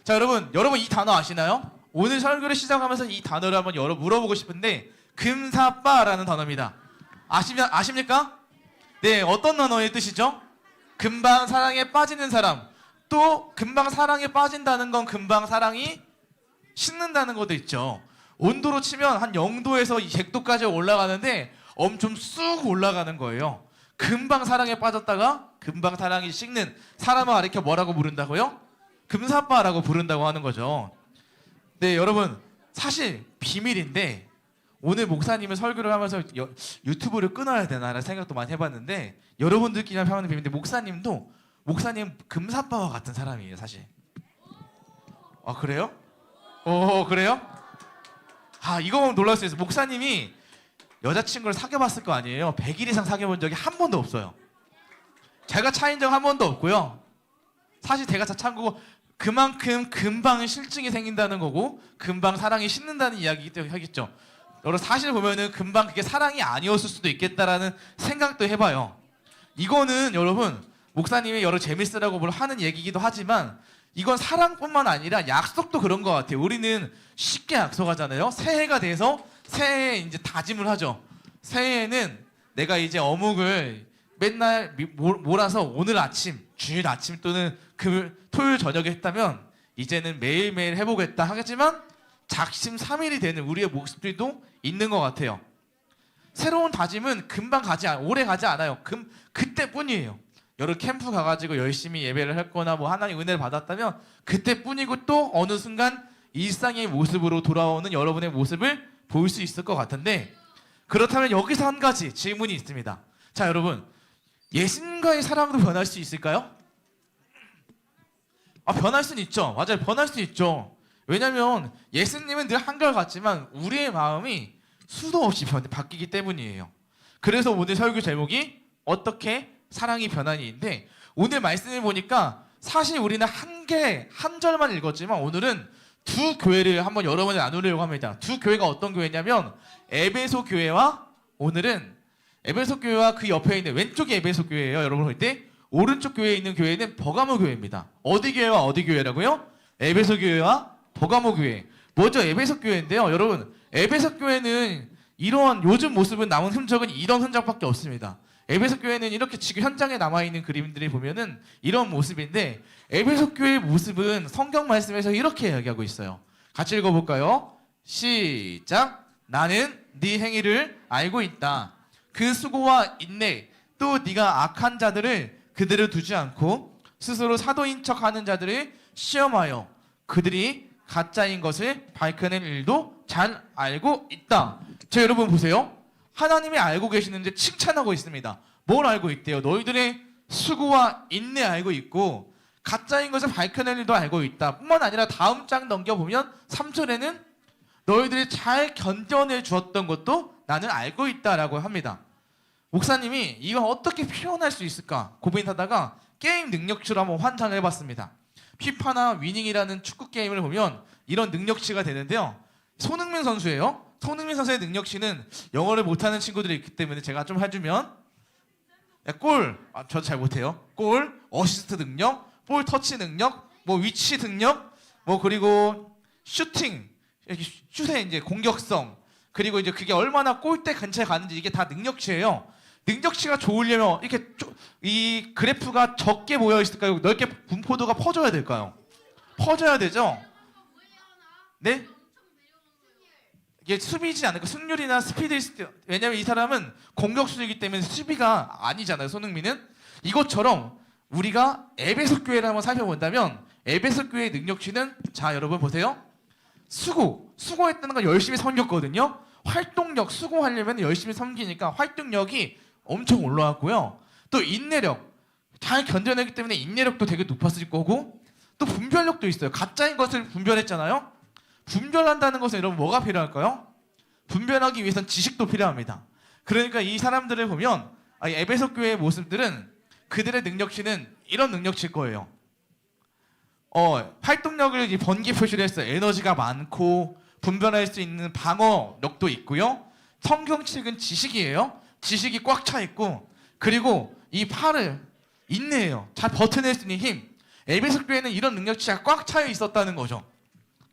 자, 여러분 이 단어 아시나요? 오늘 설교를 시작하면서 이 단어를 한번 물어보고 싶은데 금사빠라는 단어입니다. 아십니까? 네, 어떤 단어의 뜻이죠? 금방 사랑에 빠지는 사람. 또 금방 사랑에 빠진다는 건 금방 사랑이 식는다는 것도 있죠. 온도로 치면 한 0도에서 100도까지 올라가는데 엄청 쑥 올라가는 거예요. 금방 사랑에 빠졌다가 금방 사랑이 식는 사람을 가리켜 뭐라고 부른다고요? 금사빠라고 부른다고 하는 거죠. 네, 여러분 사실 비밀인데 오늘 목사님은 설교를 하면서 유튜브를 끊어야 되나라는 생각도 많이 해봤는데 여러분들끼리 하는 비밀인데 목사님 금사빠와 같은 사람이에요, 사실. 아, 그래요? 그래요? 아, 이거 보면 놀랄 수 있어요. 목사님이 여자친구를 사귀어봤을 거 아니에요. 100일 이상 사귀어본 적이 한 번도 없어요. 제가 차인 적 한 번도 없고요. 사실 제가 참고 그만큼 금방 실증이 생긴다는 거고 금방 사랑이 식는다는 이야기이기 때문에 하겠죠. 여러분 사실 보면은 금방 그게 사랑이 아니었을 수도 있겠다라는 생각도 해봐요. 이거는 여러분 목사님이 여러 재밌으라고 뭘 하는 얘기이기도 하지만 이건 사랑뿐만 아니라 약속도 그런 것 같아요. 우리는 쉽게 약속하잖아요. 새해가 돼서 새해에 이제 다짐을 하죠. 새해에는 내가 이제 어묵을 맨날 몰아서 오늘 아침, 주일 아침 또는 토요일 저녁에 했다면 이제는 매일매일 해보겠다 하겠지만 작심삼일이 되는 우리의 모습들도 있는 것 같아요. 새로운 다짐은 금방 오래 가지 않아요. 그때뿐이에요. 여러 캠프 가가지고 열심히 예배를 했거나 뭐 하나님 은혜를 받았다면 그때뿐이고 또 어느 순간 일상의 모습으로 돌아오는 여러분의 모습을 볼 수 있을 것 같은데 그렇다면 여기서 한 가지 질문이 있습니다. 자, 여러분 예수님과의 사랑도 변할 수 있을까요? 변할 수는 있죠. 맞아요. 변할 수 있죠. 왜냐하면 예수님은 늘 한결같지만 우리의 마음이 수도 없이 바뀌기 때문이에요. 그래서 오늘 설교 제목이 어떻게 사랑이 변하니인데 오늘 말씀을 보니까 사실 우리는 한 절만 읽었지만 오늘은 두 교회를 한번 여러분이 나누려고 합니다. 두 교회가 어떤 교회냐면 에베소 교회와 오늘은 에베소 교회와 그 옆에 있는 왼쪽이 에베소 교회예요. 여러분 볼 때 오른쪽 교회에 있는 교회는 버가모 교회입니다. 어디 교회와 어디 교회라고요? 에베소 교회와 버가모 교회. 먼저 에베소 교회인데요. 여러분 에베소 교회는 이러한 요즘 모습은 남은 흔적은 이런 흔적밖에 없습니다. 에베소 교회는 이렇게 지금 현장에 남아있는 그림들이 보면은 이런 모습인데 에베소 교회의 모습은 성경 말씀에서 이렇게 이야기하고 있어요. 같이 읽어볼까요? 시작. 나는 네 행위를 알고 있다. 그 수고와 인내 또 네가 악한 자들을 그대로 두지 않고 스스로 사도인 척하는 자들을 시험하여 그들이 가짜인 것을 밝혀낸 일도 잘 알고 있다. 자, 여러분 보세요. 하나님이 알고 계시는데 칭찬하고 있습니다. 뭘 알고 있대요? 너희들의 수고와 인내 알고 있고 가짜인 것을 밝혀낼 일도 알고 있다. 뿐만 아니라 다음 장 넘겨보면 3절에는 너희들이 잘 견뎌내 주었던 것도 나는 알고 있다라고 합니다. 목사님이 이걸 어떻게 표현할 수 있을까 고민하다가 게임 능력치로 한번 환상을 해봤습니다. 피파나 위닝이라는 축구 게임을 보면 이런 능력치가 되는데요. 손흥민 선수예요. 손흥민 선수의 능력치는 영어를 못하는 친구들이 있기 때문에 제가 좀 해주면 골, 저도 잘 못해요. 골, 어시스트 능력, 볼 터치 능력, 뭐 위치 능력, 뭐 그리고 슈팅, 슛의 이제 공격성, 그리고 이제 그게 얼마나 골대 근처에 가는지 이게 다 능력치예요. 능력치가 좋으려면 이렇게 이 그래프가 적게 모여 있을까요? 넓게 분포도가 퍼져야 될까요? 퍼져야 되죠. 네? 이게 수비지 않을까? 승률이나 스피드, 왜냐면 이 사람은 공격수이기 때문에 수비가 아니잖아요. 손흥민은. 이것처럼 우리가 에베소 교회를 한번 살펴본다면 에베소 교회의 능력치는 자, 여러분 보세요. 수고했다는 건 열심히 섬겼거든요. 활동력, 수고하려면 열심히 섬기니까 활동력이 엄청 올라왔고요. 또 인내력, 잘 견뎌내기 때문에 인내력도 되게 높았을 거고 또 분별력도 있어요. 가짜인 것을 분별했잖아요. 분별한다는 것은 여러분 뭐가 필요할까요? 분별하기 위해서는 지식도 필요합니다. 그러니까 이 사람들을 보면 에베소 교회의 모습들은 그들의 능력치는 이런 능력치일 거예요. 활동력을 번개 표시를 했어요. 에너지가 많고 분별할 수 있는 방어력도 있고요. 성경책은 지식이에요. 지식이 꽉 차 있고 그리고 이 팔을 인내해요. 잘 버텨낼 수 있는 힘. 에베소 교회는 이런 능력치가 꽉 차여 있었다는 거죠.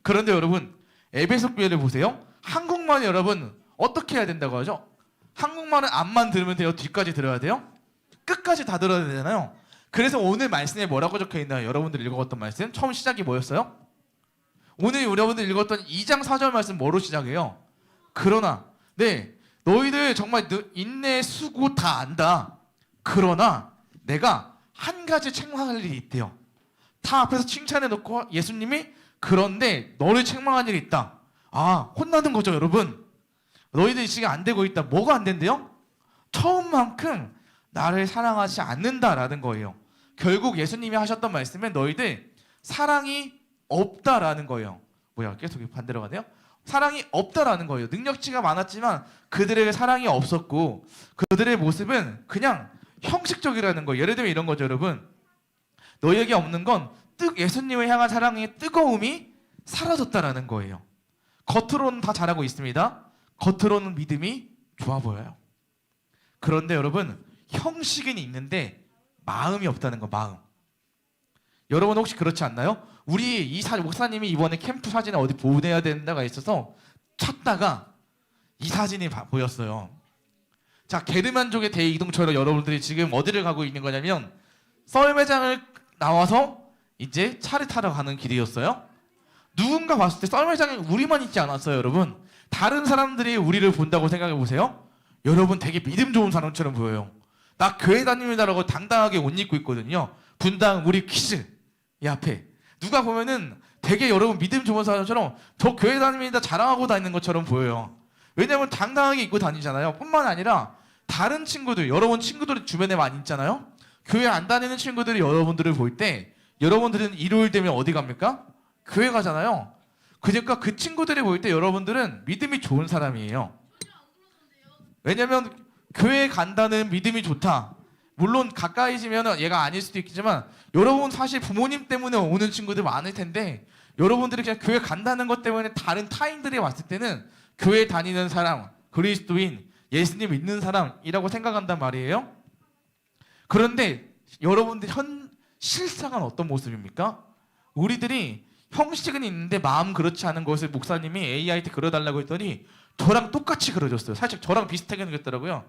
그런데 여러분, 에베소 교회를 보세요. 한국말은 여러분 어떻게 해야 된다고 하죠? 한국말은 앞만 들으면 돼요? 뒤까지 들어야 돼요? 끝까지 다 들어야 되잖아요. 그래서 오늘 말씀에 뭐라고 적혀있나요? 여러분들 읽어봤던 말씀? 처음 시작이 뭐였어요? 오늘 여러분들 읽었던 2장 4절 말씀 뭐로 시작해요? 그러나 너희들 정말 인내 수고 다 안다. 그러나 내가 한 가지 책망할 일이 있대요. 다 앞에서 칭찬해놓고 예수님이 그런데 너를 책망할 일이 있다. 혼나는 거죠, 여러분. 너희들이 지금 안 되고 있다. 뭐가 안 된대요? 처음만큼 나를 사랑하지 않는다라는 거예요. 결국 예수님이 하셨던 말씀은 너희들 사랑이 없다라는 거예요. 계속 반대로 가네요. 사랑이 없다라는 거예요. 능력치가 많았지만 그들에게 사랑이 없었고 그들의 모습은 그냥 형식적이라는 거예요. 예를 들면 이런 거죠, 여러분. 너희에게 없는 건 예수님을 향한 사랑의 뜨거움이 사라졌다라는 거예요. 겉으로는 다 잘하고 있습니다. 겉으로는 믿음이 좋아 보여요. 그런데 여러분, 형식은 있는데 마음이 없다는 거, 마음. 여러분 혹시 그렇지 않나요? 우리 목사님이 이번에 캠프 사진을 어디 보내야 되는 데가 있어서 찾다가 이 사진이 보였어요. 자, 게르만족의 대이동처럼 여러분들이 지금 어디를 가고 있는 거냐면 썰매장을 나와서 이제 차를 타러 가는 길이었어요. 누군가 봤을 때 썰매장에 우리만 있지 않았어요, 여러분. 다른 사람들이 우리를 본다고 생각해 보세요. 여러분 되게 믿음 좋은 사람처럼 보여요. 나 교회 다닙니다라고 당당하게 옷 입고 있거든요. 분당 우리 퀴즈 이 앞에 누가 보면은 되게 여러분 믿음 좋은 사람처럼 저 교회 다닙니다 자랑하고 다니는 것처럼 보여요. 왜냐면 당당하게 입고 다니잖아요. 뿐만 아니라 다른 친구들, 여러분 친구들이 주변에 많이 있잖아요. 교회 안 다니는 친구들이 여러분들을 볼 때 여러분들은 일요일 되면 어디 갑니까? 교회 가잖아요. 그러니까 그 친구들이 볼 때 여러분들은 믿음이 좋은 사람이에요. 왜냐면 교회 간다는 믿음이 좋다. 물론 가까이지면 얘가 아닐 수도 있겠지만 여러분 사실 부모님 때문에 오는 친구들 많을 텐데 여러분들이 그냥 교회 간다는 것 때문에 다른 타인들이 왔을 때는 교회 다니는 사람, 그리스도인, 예수님 믿는 사람이라고 생각한단 말이에요. 그런데 여러분들 실상은 어떤 모습입니까? 우리들이 형식은 있는데 마음 그렇지 않은 것을 목사님이 AI한테 그려달라고 했더니 저랑 똑같이 그려줬어요. 살짝 저랑 비슷하게 생겼더라고요.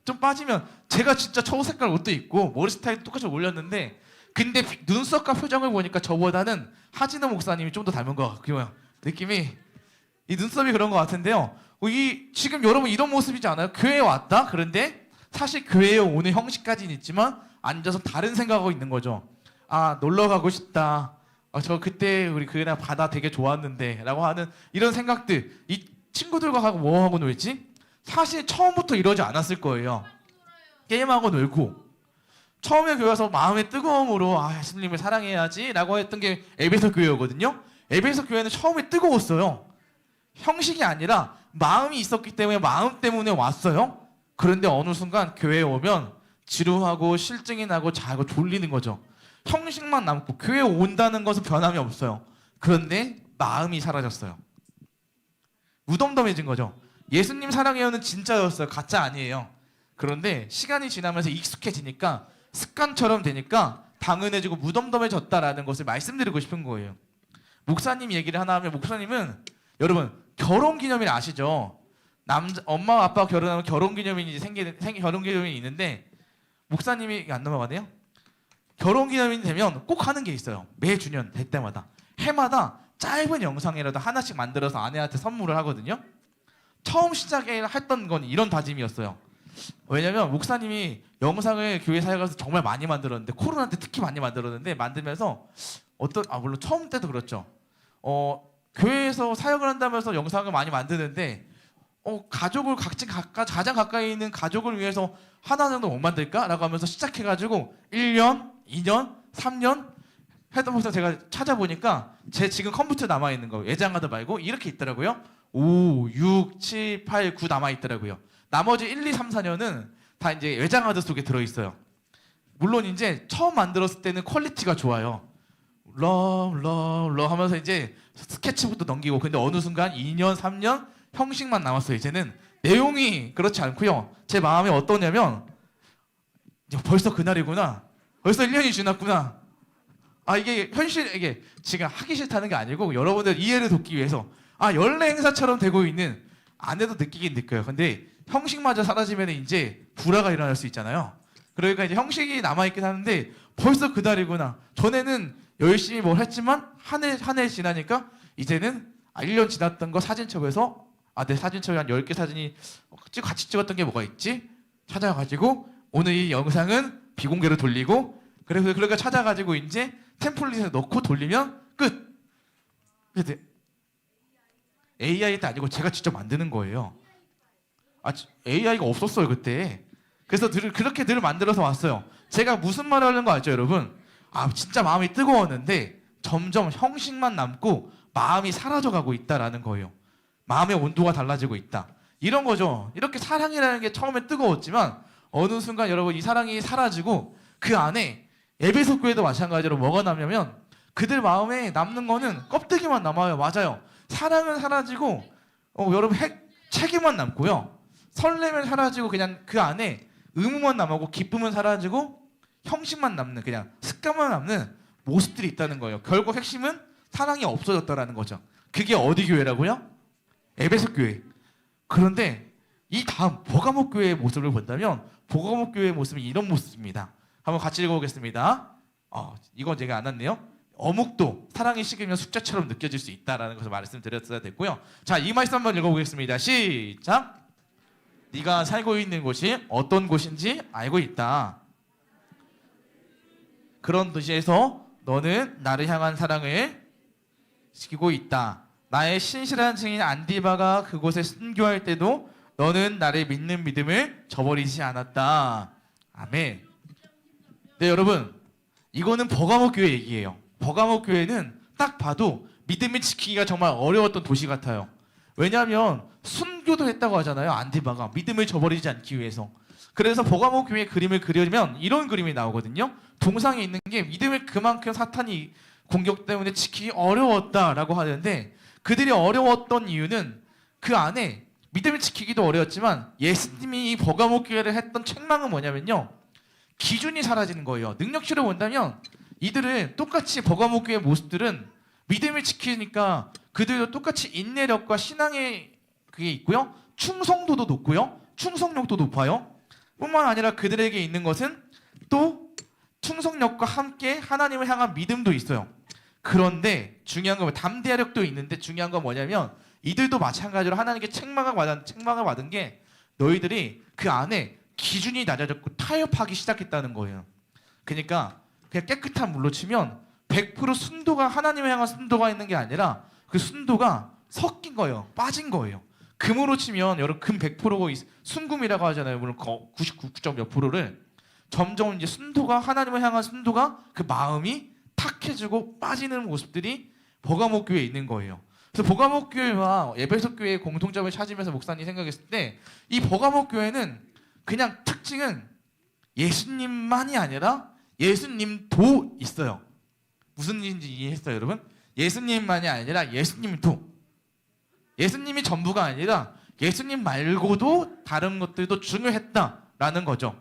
좀 빠지면 제가 진짜 초색깔 옷도 입고 머리 스타일도 똑같이 올렸는데 근데 눈썹과 표정을 보니까 저보다는 하진호 목사님이 좀 더 닮은 것 같고요. 느낌이 이 눈썹이 그런 것 같은데요. 지금 여러분 이런 모습이지 않아요? 교회에 왔다? 그런데 사실 교회에 오는 형식까지는 있지만 앉아서 다른 생각하고 있는 거죠. 놀러 가고 싶다. 저 그때 우리 그날 바다 되게 좋았는데 라고 하는 이런 생각들. 이 친구들과 뭐 하고 놀지? 사실 처음부터 이러지 않았을 거예요. 게임하고 놀고 처음에 교회 와서 마음의 뜨거움으로 예수님을 사랑해야지 라고 했던 게 에베소 교회거든요. 에베소 교회는 처음에 뜨거웠어요. 형식이 아니라 마음이 있었기 때문에 마음 때문에 왔어요. 그런데 어느 순간 교회에 오면 지루하고 실증이 나고 자고 졸리는 거죠. 형식만 남고 교회에 온다는 것은 변함이 없어요. 그런데 마음이 사라졌어요. 무덤덤해진 거죠. 예수님 사랑해요는 진짜였어요. 가짜 아니에요. 그런데 시간이 지나면서 익숙해지니까 습관처럼 되니까 당연해지고 무덤덤해졌다라는 것을 말씀드리고 싶은 거예요. 목사님 얘기를 하나 하면 목사님은 여러분 결혼기념일 아시죠? 엄마 아빠 결혼하면 결혼기념일이 결혼기념일이 있는데 목사님이 안 넘어가네요. 결혼기념일이 되면 꼭 하는 게 있어요. 매주년 될 때마다 해마다 짧은 영상이라도 하나씩 만들어서 아내한테 선물을 하거든요. 처음 시작에 했던 건 이런 다짐이었어요. 왜냐면 목사님이 영상을 교회 사역에서 정말 많이 만들었는데 코로나 때 특히 많이 만들었는데 만들면서 물론 처음 때도 그렇죠. 교회에서 사역을 한다면서 영상을 많이 만드는데 가족을 가장 가까이 있는 가족을 위해서 하나 정도 못 만들까? 라고 하면서 시작해가지고 1년, 2년, 3년 해보면서 제가 찾아보니까 제 지금 컴퓨터에 남아있는 거 외장하드 말고 이렇게 있더라고요. 5, 6, 7, 8, 9 남아있더라고요. 나머지 1, 2, 3, 4년은 다 이제 외장하드 속에 들어있어요. 물론 이제 처음 만들었을 때는 퀄리티가 좋아요. 러브 하면서 이제 스케치북도 넘기고 근데 어느 순간 2년, 3년 형식만 남았어요. 이제는 내용이 그렇지 않고요. 제 마음이 어떠냐면 벌써 그날이구나. 벌써 1년이 지났구나. 이게 현실 이게 지금 하기 싫다는 게 아니고 여러분들 이해를 돕기 위해서 연례 행사처럼 되고 있는 안에도 느끼긴 느껴요. 근데 형식마저 사라지면 이제 불화가 일어날 수 있잖아요. 그러니까 이제 형식이 남아있긴 하는데 벌써 그달이구나. 전에는 열심히 뭘 했지만 한 해 지나니까 이제는 1년 지났던 거 사진첩에서 내 사진첩에 한 10개 사진이 같이 찍었던 게 뭐가 있지? 찾아가지고 오늘 이 영상은 비공개로 돌리고 그래서 그러니까 찾아가지고 이제 템플릿에 넣고 돌리면 끝. 근데 AI도 아니고 제가 직접 만드는 거예요. AI가 없었어요 그때. 그래서 그렇게 늘 만들어서 왔어요. 제가 무슨 말을 하는 거 알죠 여러분? 진짜 마음이 뜨거웠는데 점점 형식만 남고 마음이 사라져가고 있다라는 거예요. 마음의 온도가 달라지고 있다. 이런 거죠. 이렇게 사랑이라는 게 처음에 뜨거웠지만 어느 순간 여러분 이 사랑이 사라지고 그 안에 에베소 교회도 마찬가지로 뭐가 남냐면 그들 마음에 남는 거는 껍데기만 남아요. 맞아요. 사랑은 사라지고 여러분 책임만 남고요. 설렘은 사라지고 그냥 그 안에 의무만 남고 기쁨은 사라지고 형식만 남는 그냥 습관만 남는 모습들이 있다는 거예요. 결국 핵심은 사랑이 없어졌다라는 거죠. 그게 어디 교회라고요? 에베소 교회. 그런데 이 다음 버가모 교회의 모습을 본다면 버가모 교회의 모습이 이런 모습입니다. 한번 같이 읽어보겠습니다. 이건 제가 안 왔네요. 어묵도 사랑이 식으면 숙제처럼 느껴질 수 있다라는 것을 말씀드렸어야 됐고요. 자, 이 말씀 한번 읽어보겠습니다. 시작. 네가 살고 있는 곳이 어떤 곳인지 알고 있다. 그런 도시에서 너는 나를 향한 사랑을 지키고 있다. 나의 신실한 증인 안디바가 그곳에 순교할 때도 너는 나를 믿는 믿음을 저버리지 않았다. 아멘. 네 여러분, 이거는 버가모 교회 얘기예요. 버가모 교회는 딱 봐도 믿음을 지키기가 정말 어려웠던 도시 같아요. 왜냐하면 순교도 했다고 하잖아요. 안디바가 믿음을 저버리지 않기 위해서. 그래서 버가모 교회 그림을 그리면 이런 그림이 나오거든요. 동상에 있는 게 믿음을 그만큼 사탄이 공격 때문에 지키기 어려웠다라고 하는데 그들이 어려웠던 이유는 그 안에 믿음을 지키기도 어려웠지만 예수님이 이 버가모 교회를 했던 책망은 뭐냐면요. 기준이 사라지는 거예요. 능력치로 본다면 이들은 똑같이 버가모 교회의 모습들은 믿음을 지키니까 그들도 똑같이 인내력과 신앙의 그게 있고요. 충성도도 높고요. 충성력도 높아요. 뿐만 아니라 그들에게 있는 것은 또 충성력과 함께 하나님을 향한 믿음도 있어요. 그런데 중요한 건 담대력도 있는데 중요한 건 뭐냐면 이들도 마찬가지로 하나님께 책망을 받은 게 너희들이 그 안에 기준이 낮아졌고 타협하기 시작했다는 거예요. 그러니까 그냥 깨끗한 물로 치면 100% 순도가 하나님을 향한 순도가 있는 게 아니라 그 순도가 섞인 거예요. 빠진 거예요. 금으로 치면 여러분 금 100%고 순금이라고 하잖아요. 물론 99점 몇 프로를 점점 이제 순도가 하나님을 향한 순도가 그 마음이 탁해지고 빠지는 모습들이 버가모 교회에 있는 거예요. 그래서 버가모 교회와 에베소 교회의 공통점을 찾으면서 목사님이 생각했을 때 이 버가모 교회는 그냥 특징은 예수님만이 아니라 예수님도 있어요. 무슨 일인지 이해했어요, 여러분? 예수님만이 아니라 예수님도. 예수님이 전부가 아니라 예수님 말고도 다른 것들도 중요했다라는 거죠.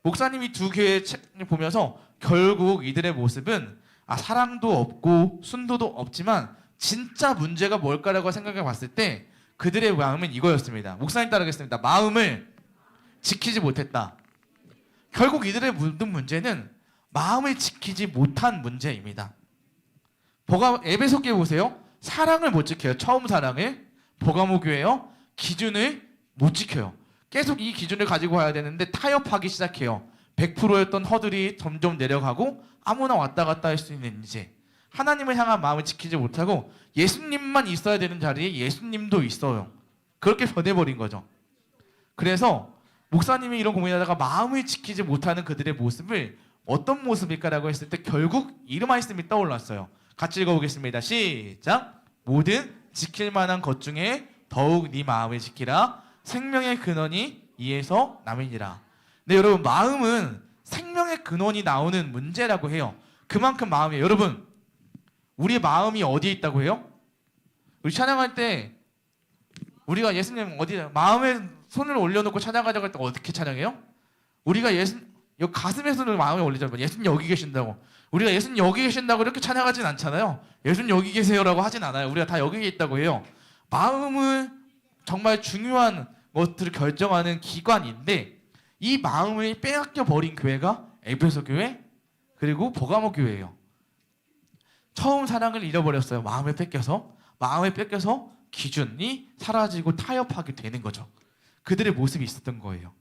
목사님이 두 교회의 책을 보면서 결국 이들의 모습은 사랑도 없고 순도도 없지만 진짜 문제가 뭘까라고 생각해 봤을 때 그들의 마음은 이거였습니다. 목사님 따르겠습니다. 마음을 지키지 못했다. 결국 이들의 모든 문제는 마음을 지키지 못한 문제입니다. 에베소 교회 보세요. 사랑을 못 지켜요. 처음 사랑을. 버가모 교회요. 기준을 못 지켜요. 계속 이 기준을 가지고 와야 되는데 타협하기 시작해요. 100%였던 허들이 점점 내려가고 아무나 왔다 갔다 할 수 있는 이제 하나님을 향한 마음을 지키지 못하고 예수님만 있어야 되는 자리에 예수님도 있어요. 그렇게 변해버린 거죠. 그래서 목사님이 이런 고민하다가 마음을 지키지 못하는 그들의 모습을 어떤 모습일까라고 했을 때 결국 이런 말씀이 떠올랐어요. 같이 읽어보겠습니다. 시작. 모든 지킬 만한 것 중에 더욱 네 마음을 지키라. 생명의 근원이 이에서 남이니라. 네, 여러분 마음은 생명의 근원이 나오는 문제라고 해요. 그만큼 마음이 여러분 우리의 마음이 어디에 있다고 해요? 우리 찬양할 때 우리가 예수님 어디에 마음에 손을 올려놓고 찬양하자고 할 때 어떻게 찬양해요? 우리가 여기 가슴에 손을 마음에 올리잖아요. 예수님 여기 계신다고. 우리가 예수님 여기 계신다고 이렇게 찬양하진 않잖아요. 예수님 여기 계세요라고 하진 않아요. 우리가 다 여기 있다고 해요. 마음은 정말 중요한 것들을 결정하는 기관인데 이 마음을 빼앗겨 버린 교회가 에베소 교회 그리고 버가모 교회예요. 처음 사랑을 잃어버렸어요. 마음을 뺏겨서 기준이 사라지고 타협하게 되는 거죠. 그들의 모습이 있었던 거예요.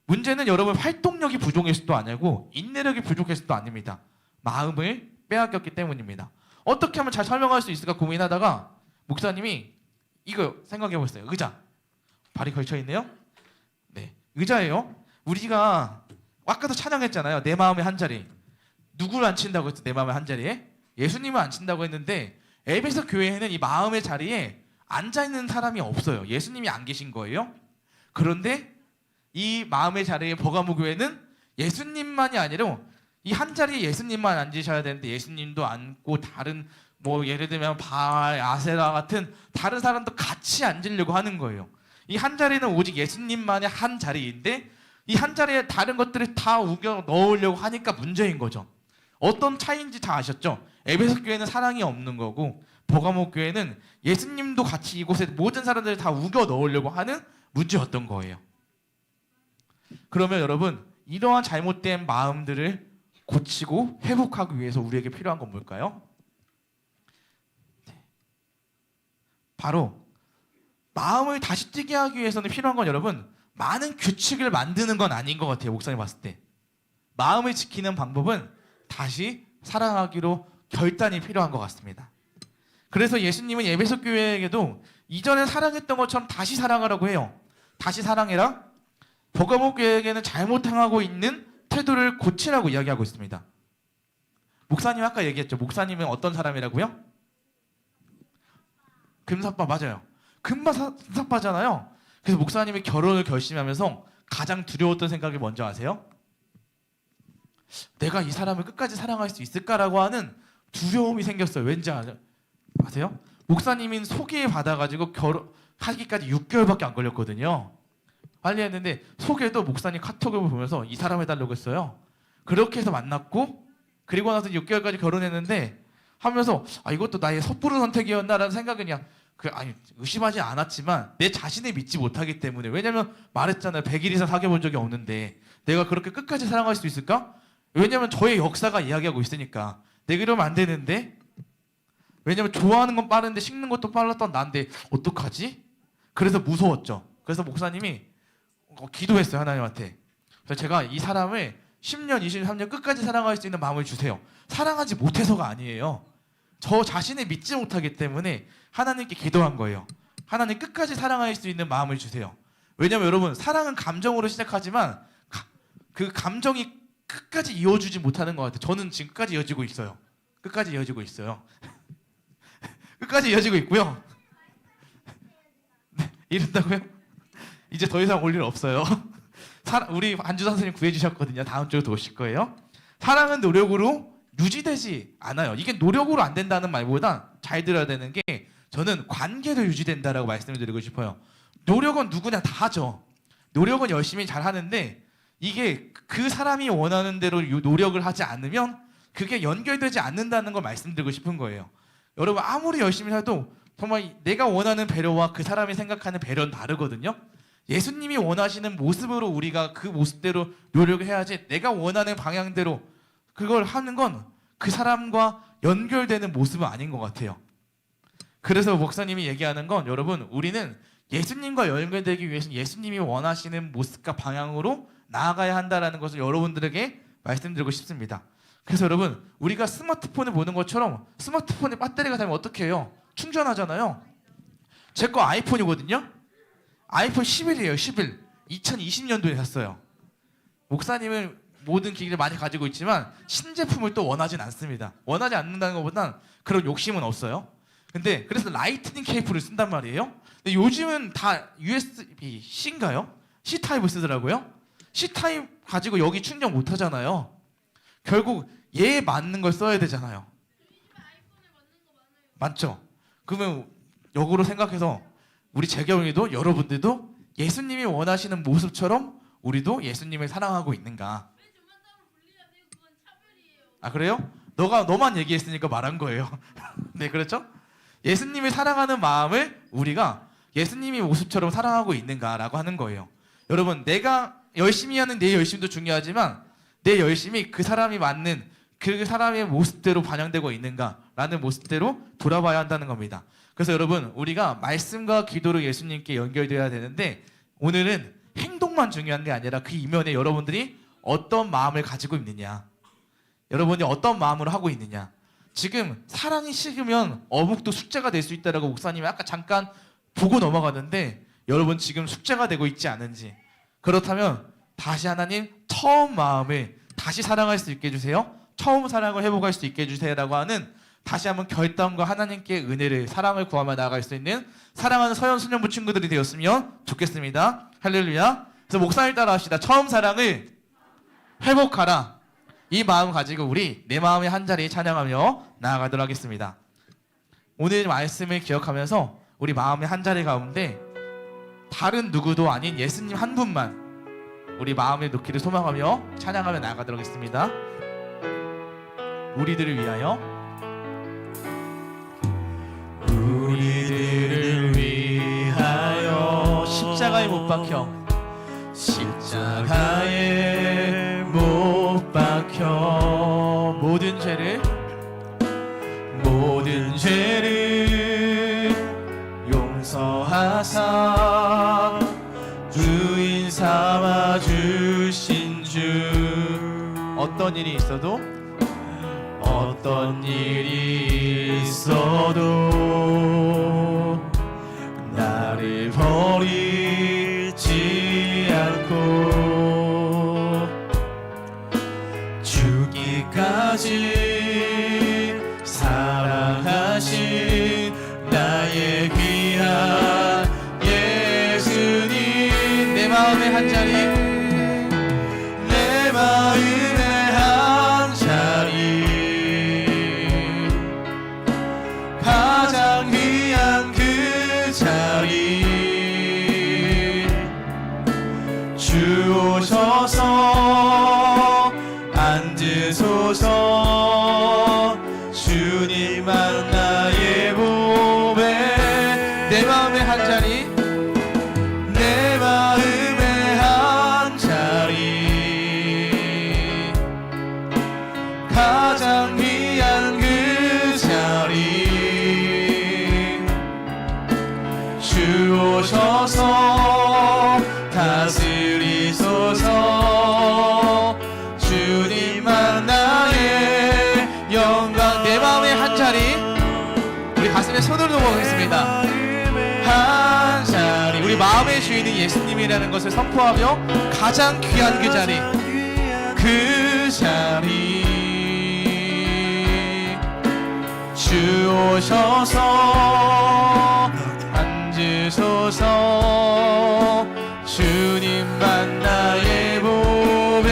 문제는 여러분 활동력이 부족해서도 아니고 인내력이 부족해서도 아닙니다. 마음을 빼앗겼기 때문입니다. 어떻게 하면 잘 설명할 수 있을까 고민하다가 목사님이 이거 생각해 보세요. 의자. 발이 걸쳐 있네요. 네, 의자예요. 우리가 아까도 찬양했잖아요. 내 마음의 한 자리. 누구를 앉힌다고 했죠? 내 마음의 한 자리에? 예수님을 앉힌다고 했는데 에베소 교회에는 이 마음의 자리에 앉아 있는 사람이 없어요. 예수님이 안 계신 거예요. 그런데 이 마음의 자리에 버가모 교회는 예수님만이 아니라 이 한 자리에 예수님만 앉으셔야 되는데 예수님도 앉고 다른 뭐 예를 들면 바알, 아세라 같은 다른 사람도 같이 앉으려고 하는 거예요. 이 한 자리는 오직 예수님만의 한 자리인데 이 한 자리에 다른 것들을 다 우겨 넣으려고 하니까 문제인 거죠. 어떤 차이인지 다 아셨죠? 에베소 교회는 사랑이 없는 거고 버가모 교회는 예수님도 같이 이곳에 모든 사람들을 다 우겨 넣으려고 하는 문제였던 거예요. 그러면 여러분 이러한 잘못된 마음들을 고치고 회복하기 위해서 우리에게 필요한 건 뭘까요? 바로 마음을 다시 뛰게 하기 위해서는 필요한 건 여러분 많은 규칙을 만드는 건 아닌 것 같아요. 목사님 봤을 때 마음을 지키는 방법은 다시 사랑하기로 결단이 필요한 것 같습니다. 그래서 예수님은 에베소 교회에게도 이전에 사랑했던 것처럼 다시 사랑하라고 해요. 다시 사랑해라. 버가모 교회에게는 잘못 행하고 있는 태도를 고치라고 이야기하고 있습니다. 목사님 아까 얘기했죠. 목사님은 어떤 사람이라고요? 금사빠 맞아요. 금사빠잖아요. 그래서 목사님이 결혼을 결심하면서 가장 두려웠던 생각이 뭔지 아세요? 내가 이 사람을 끝까지 사랑할 수 있을까라고 하는 두려움이 생겼어요. 왠지 아세요? 목사님인 소개 받아가지고 결혼하기까지 6개월밖에 안 걸렸거든요. 빨리 했는데 소개도 목사님 카톡을 보면서 이 사람 해달라고 했어요. 그렇게 해서 만났고 그리고 나서 6개월까지 결혼했는데 하면서 이것도 나의 섣부른 선택이었나라는 생각은 그냥 의심하지 않았지만 내 자신을 믿지 못하기 때문에 왜냐면 말했잖아요. 100일 이상 사귀어본 적이 없는데 내가 그렇게 끝까지 사랑할 수 있을까? 왜냐면 저의 역사가 이야기하고 있으니까 내가 이러면 안 되는데 왜냐면 좋아하는 건 빠른데 식는 것도 빨랐던 난데 어떡하지? 그래서 무서웠죠. 그래서 목사님이 기도했어요. 하나님한테. 그래서 제가 이 사람을 10년, 23년 끝까지 사랑할 수 있는 마음을 주세요. 사랑하지 못해서가 아니에요. 저 자신을 믿지 못하기 때문에 하나님께 기도한 거예요. 하나님 끝까지 사랑할 수 있는 마음을 주세요. 왜냐면 여러분 사랑은 감정으로 시작하지만 그 감정이 끝까지 이어주지 못하는 것 같아요. 저는 지금 끝까지 이어지고 있어요. 끝까지 이어지고 있어요. 끝까지 이어지고 있고요. 네, 이런다고요? 이제 더 이상 올 일 없어요. 우리 안주사 선생님 구해주셨거든요. 다음 주에 또 오실 거예요. 사랑은 노력으로 유지되지 않아요. 이게 노력으로 안 된다는 말보다 잘 들어야 되는 게 저는 관계로 유지된다라고 말씀을 드리고 싶어요. 노력은 누구나 다 하죠. 노력은 열심히 잘 하는데 이게 그 사람이 원하는 대로 노력을 하지 않으면 그게 연결되지 않는다는 걸 말씀드리고 싶은 거예요. 여러분 아무리 열심히 해도 정말 내가 원하는 배려와 그 사람이 생각하는 배려는 다르거든요. 예수님이 원하시는 모습으로 우리가 그 모습대로 노력을 해야지 내가 원하는 방향대로 그걸 하는 건 그 사람과 연결되는 모습은 아닌 것 같아요. 그래서 목사님이 얘기하는 건 여러분 우리는 예수님과 연결되기 위해서 예수님이 원하시는 모습과 방향으로 나아가야 한다는 것을 여러분들에게 말씀드리고 싶습니다. 그래서 여러분 우리가 스마트폰을 보는 것처럼 스마트폰에 배터리가 되면 어떻게 해요? 충전하잖아요. 제 거 아이폰이거든요. 아이폰 11이에요. 11. 2020년도에 샀어요. 목사님은 모든 기기를 많이 가지고 있지만 신제품을 또 원하진 않습니다. 원하지 않는다는 것보단 그런 욕심은 없어요. 근데 그래서 라이트닝 케이블을 쓴단 말이에요. 근데 요즘은 다 USB-C인가요? C 타입을 쓰더라고요. C 타입 가지고 여기 충전 못 하잖아요. 결국 얘에 맞는 걸 써야 되잖아요. 맞죠? 그러면 역으로 생각해서 우리 재경이도 여러분들도 예수님이 원하시는 모습처럼 우리도 예수님을 사랑하고 있는가? 그래요? 너만 얘기했으니까 말한 거예요. 네, 그렇죠? 예수님을 사랑하는 마음을 우리가 예수님의 모습처럼 사랑하고 있는가라고 하는 거예요. 여러분, 내가 열심히 하는 내 열심도 중요하지만 내 열심이 그 사람이 맞는 그 사람의 모습대로 반영되고 있는가라는 모습대로 돌아봐야 한다는 겁니다. 그래서 여러분, 우리가 말씀과 기도로 예수님께 연결되어야 되는데 오늘은 행동만 중요한 게 아니라 그 이면에 여러분들이 어떤 마음을 가지고 있느냐, 여러분이 어떤 마음으로 하고 있느냐. 지금 사랑이 식으면 어묵도 숙제가 될 수 있다라고 목사님이 아까 잠깐 보고 넘어가는데 여러분 지금 숙제가 되고 있지 않은지, 그렇다면 다시 하나님 처음 마음을 다시 사랑할 수 있게 해주세요. 처음 사랑을 회복할 수 있게 해주세요라고 하는 다시 한번 결단과 하나님께 은혜를, 사랑을 구하며 나아갈 수 있는 사랑하는 서현 수년부 친구들이 되었으면 좋겠습니다. 할렐루야. 그래서 목사님 따라 합시다. 처음 사랑을 회복하라. 이 마음 가지고 우리 내 마음의 한 자리 찬양하며 나아가도록 하겠습니다. 오늘 말씀을 기억하면서 우리 마음의 한 자리 가운데 다른 누구도 아닌 예수님 한 분만 우리 마음에 놓기를 소망하며 찬양하며 나아가도록 하겠습니다. 우리들을 위하여, 우리들을 위하여 십자가에 못 박혀, 십자가에 못 박혀 모든 죄를 용서하사 주인 삼아 주신 주. 어떤 일이 있어도 나를 버리지 않고 주기까지 사랑하신 나의 귀한 예수님. 내 마음의 한 자리, 내 마음의 한 자리, 가장 귀한 그 자리, 주 오셔서 앉으소서. 주님만 나의 보배. 내 마음의 한 자리, 내 마음의 한 자리, 가장 귀한 그 자리, 주 오셔서 다스리소서. 주님만 나의 영광. 내 마음의 한 자리, 우리 가슴에 손을 놓아보겠습니다. 한 자리, 우리 마음의 주인이 예수님이라는 것을 선포하며 가장 귀한 그 자리, 그 자리, 주 오셔서 앉으소서. 주님만 나의 보배.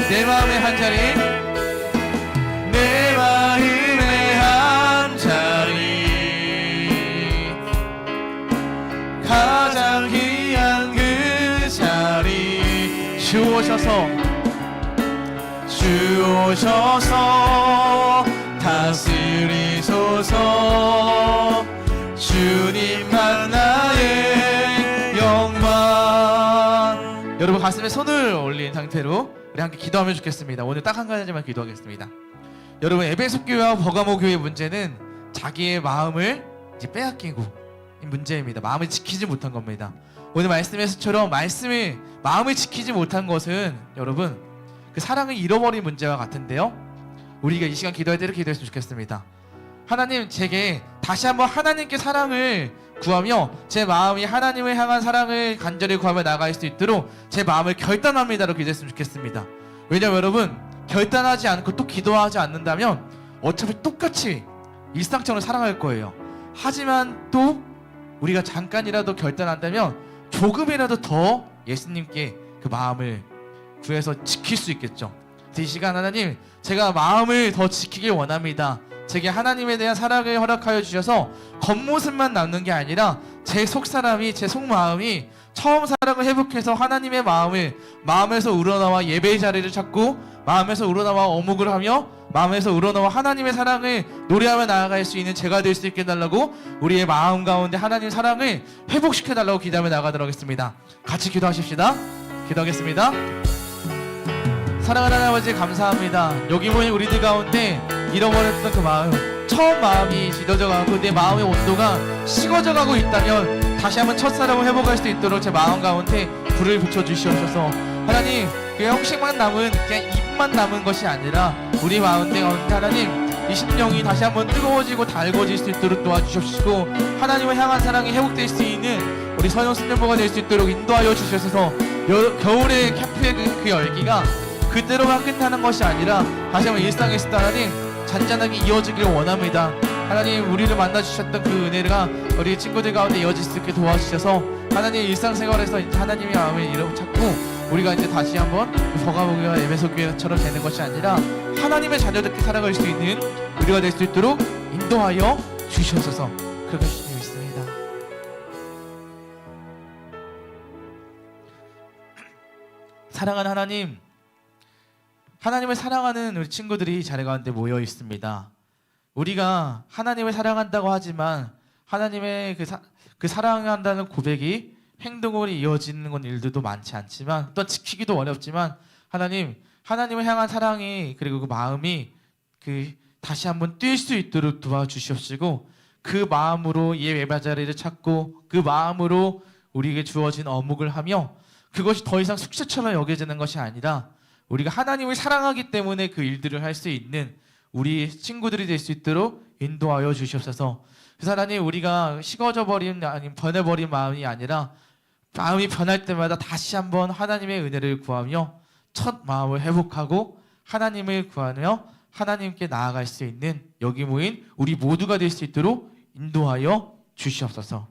내 마음의 한 자리, 내 마음의 한 자리, 가장 귀한 그 자리, 주 오셔서 다스리소서. 주님만 나의 영광. 여러분 가슴에 손을 올린 상태로 우리 함께 기도하면 좋겠습니다. 오늘 딱 한 가지만 기도하겠습니다. 여러분, 에베소 교회와 버가모 교회의 문제는 자기의 마음을 이제 빼앗기고 이 문제입니다. 마음을 지키지 못한 겁니다. 오늘 말씀에서처럼 마음을 지키지 못한 것은 여러분 그 사랑을 잃어버린 문제와 같은데요. 우리가 이 시간 기도할 때를 기도했으면 좋겠습니다. 하나님, 제게 다시 한번 하나님께 사랑을 구하며 제 마음이 하나님을 향한 사랑을 간절히 구하며 나아갈 수 있도록 제 마음을 결단합니다로 기도했으면 좋겠습니다. 왜냐하면 여러분, 결단하지 않고 또 기도하지 않는다면 어차피 똑같이 일상적으로 살아갈 거예요. 하지만 또 우리가 잠깐이라도 결단한다면 조금이라도 더 예수님께 그 마음을 구해서 지킬 수 있겠죠. 그래서 이 시간 하나님, 제가 마음을 더 지키길 원합니다. 제게 하나님에 대한 사랑을 허락하여 주셔서 겉모습만 남는 게 아니라 제 속사람이, 제 속마음이 처음 사랑을 회복해서 하나님의 마음에서 우러나와 예배의 자리를 찾고 마음에서 우러나와 어묵을 하며 마음에서 우러나와 하나님의 사랑을 노래하며 나아갈 수 있는 제가 될 수 있게 해달라고 우리의 마음 가운데 하나님 사랑을 회복시켜달라고 기도하며 나가도록 하겠습니다. 같이 기도하십시다. 기도하겠습니다. 사랑하는 아버지 감사합니다. 여기 모인 우리들 가운데 잃어버렸던 그 마음, 처음 마음이 지어져가고 내 마음의 온도가 식어져가고 있다면 다시 한번 첫사랑을 회복할 수 있도록 제 마음 가운데 불을 붙여주시옵소서. 하나님, 그 형식만 남은, 그냥 입만 남은 것이 아니라 우리 마음 가운데 하나님 이 심령이 다시 한번 뜨거워지고 달궈질 수 있도록 도와주시옵시고, 하나님을 향한 사랑이 회복될 수 있는 우리 선영 순년보가 될 수 있도록 인도하여 주셔서 겨울의 캠프의 그 열기가 그대로만 끝나는 것이 아니라 다시 한번 일상에서 하나님 잔잔하게 이어지기를 원합니다. 하나님, 우리를 만나주셨던 그 은혜가 우리 친구들 가운데 이어질 수 있게 도와주셔서 하나님 일상생활에서 이제 하나님의 마음을 이름 찾고 우리가 이제 다시 한번 버가보기와 에베소 교회처럼 되는 것이 아니라 하나님의 자녀답게 살아갈 수 있는 우리가 될 수 있도록 인도하여 주시옵소서. 그렇게 주님 믿습니다. 사랑하는 하나님, 하나님을 사랑하는 우리 친구들이 자리 가운데 모여 있습니다. 우리가 하나님을 사랑한다고 하지만 하나님의 그 사랑한다는 고백이 행동으로 이어지는 건 일들도 많지 않지만 또 지키기도 어렵지만 하나님을 향한 사랑이 그리고 그 마음이 다시 한번 뛸 수 있도록 도와주시옵시고, 그 마음으로 예배 자리를 찾고 그 마음으로 우리에게 주어진 어묵을 하며 그것이 더 이상 숙제처럼 여겨지는 것이 아니라 우리가 하나님을 사랑하기 때문에 그 일들을 할 수 있는 우리 친구들이 될 수 있도록 인도하여 주시옵소서. 그래서 하나님, 우리가 식어져 버린 아니면 변해버린 마음이 아니라 마음이 변할 때마다 다시 한번 하나님의 은혜를 구하며 첫 마음을 회복하고 하나님을 구하며 하나님께 나아갈 수 있는 여기 모인 우리 모두가 될 수 있도록 인도하여 주시옵소서.